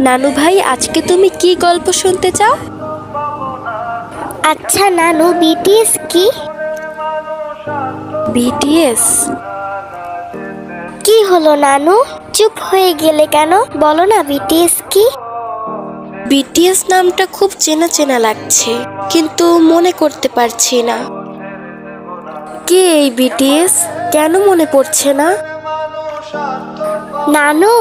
নানু ভাই, আজকে তুমি কি গল্প শুনতে চাও? আচ্ছা নানু, বিটিএস কি? বিটিএস? কি হলো নানু, চুপ হয়ে গেলে কেন? বলো না বিটিএস কি? বিটিএস নামটা খুব চেনা চেনা লাগছে, কিন্তু মনে করতে পারছি না। কে এই বিটিএস? কেন মনে পড়ছে না? নানু,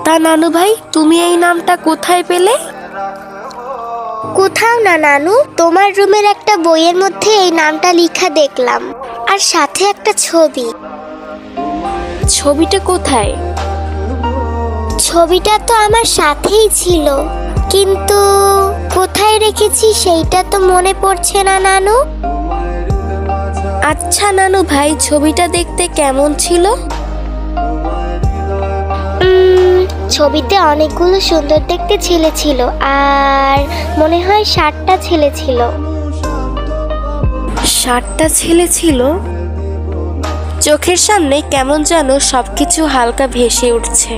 তা নানু ভাই, তুমি এই নামটা কোথায় পেলে? কোথাও না নানু, তোমার রুমের একটা বইয়ের মধ্যে এই নামটা লেখা দেখলাম, আর সাথে একটা ছবি। ছবিটা কোথায়? ছবিটা তো আমার সাথেই ছিল, কিন্তু কোথায় রেখেছি সেইটা তো মনে পড়ছে না নানু। আচ্ছা নানু ভাই, ছবিটা দেখতে কেমন ছিল? ছবিতে অনেকগুলো সুন্দর দেখতে ছেলে ছিল, আর মনে হয় 7টা ছেলে ছিল। 7টা ছেলে ছিল? চোখের সামনে কেমন যেন সবকিছু হালকা ভেসে উঠছে।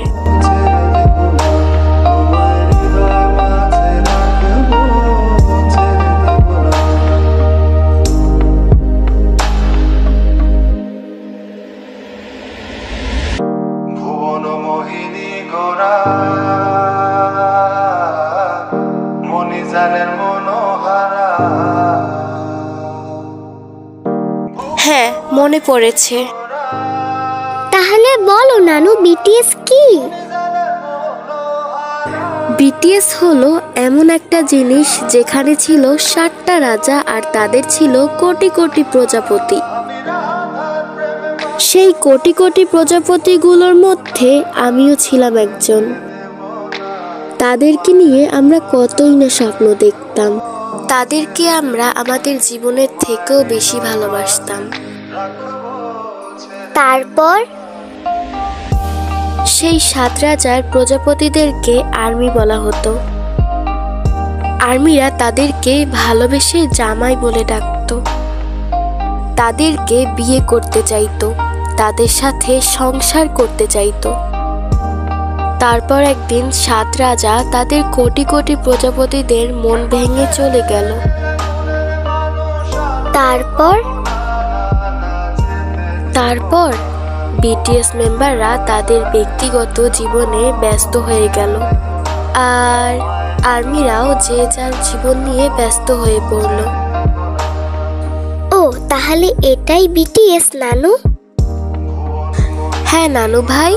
হ্যাঁ, মনে পড়েছে। তাহলে বলো নানু, বিটিএস কি? বিটিএস হলো এমন একটা জিনিস যেখানে ছিল 7টা রাজা, আর তাদের ছিল কোটি কোটি প্রজাপতি। সেই কোটি কোটি প্রজাপতিগুলোর মধ্যে আমিও ছিলাম একজন। তাদেরকে নিয়ে আমরা কতই না স্বপ্ন দেখতাম। তাদেরকে আমরা আমাদের জীবনের থেকেও বেশি ভালোবাসতাম। তারপর সেই 7 রাজার প্রজাপতিদেরকে আর্মি বলা হতো। আর্মিরা তাদেরকে ভালোবেসে জামাই বলে ডাকতো। তাদেরকে বিয়ে করতে চাইতো, তাদের সাথে সংসার করতে চাইতো। তারপর একদিন 7 রাজা তাদের কোটি কোটি প্রজাপতিদের মন ভেঙে চলে গেল। তারপর বিটিএস মেম্বাররা তাদের ব্যক্তিগত জীবনে ব্যস্ত হয়ে গেল, আর আর্মিরাও যে যার জীবন নিয়ে ব্যস্ত হয়ে পড়ল। ও, তাহলে এটাই বিটিএস নানু? হ্যাঁ নানু ভাই।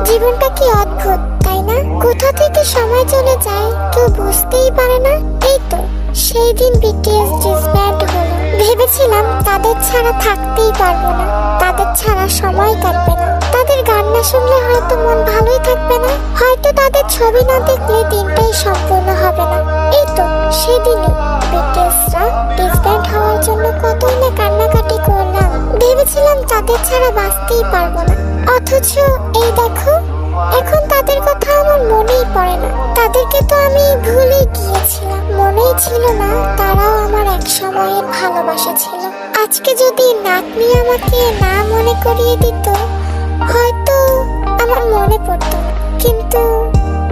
জীবনটা কি অদ্ভুত, তাই না? কোথা থেকে সময় চলে যায় কেউ বুঝতেই পারে না। এই তো সেই দিন বিটিএস ডিসব্যান্ড হলো। ভেবেছিলাম তাদের ছাড়া থাকতেই পারবো না, তাদের ছাড়া সময় কাটবে না, তাদের গান না শুনলে হয়তো মন ভালোই থাকবে না, হয়তো তাদের ছবি না দেখলে দিনটাই সম্পূর্ণ হবে না। এই তো সেদিনই বিটিএসরা ডিসব্যান্ড হওয়ার জন্য কতই না কান্নাকাটি করলাম। ভেবেছিলাম তাদের ছাড়া বাঁচতেই পারবো না, অথচ এই দেখো, এখন তাদের কথা আমার মনেই পড়ে না। তাদেরকে তো আমি ভুলে গিয়েছিলাম, মনেই ছিল না তারাও আমার এক সময়ের ভালোবাসা ছিল। আজকে যদি নাতনি আমাকে না মনে করিয়ে দিত, হয়তো আমার মনে পড়তো না। কিন্তু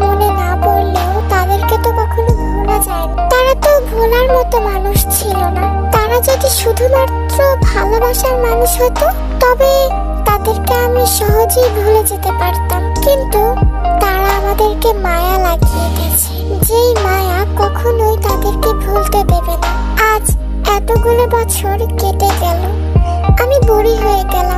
মনে না পড়লেও তাদেরকে তো কখনো ভোলা যায় না। তারা তো ভোলার মতো মানুষ ছিল না। তারা যদি শুধুমাত্র ভালোবাসার মানুষ হতো, তবে তাদেরকে আমি সহজেই ভুলে যেতে পারতাম। কিন্তু তারা আমাদেরকে মায়া লাগিয়ে গেছে, যেই মায়া কখনোই তাদেরকে ভুলতে দেবে না। আজ এতগুলো বছর কেটে গেল, আমি বুড়ি হয়ে গেলাম।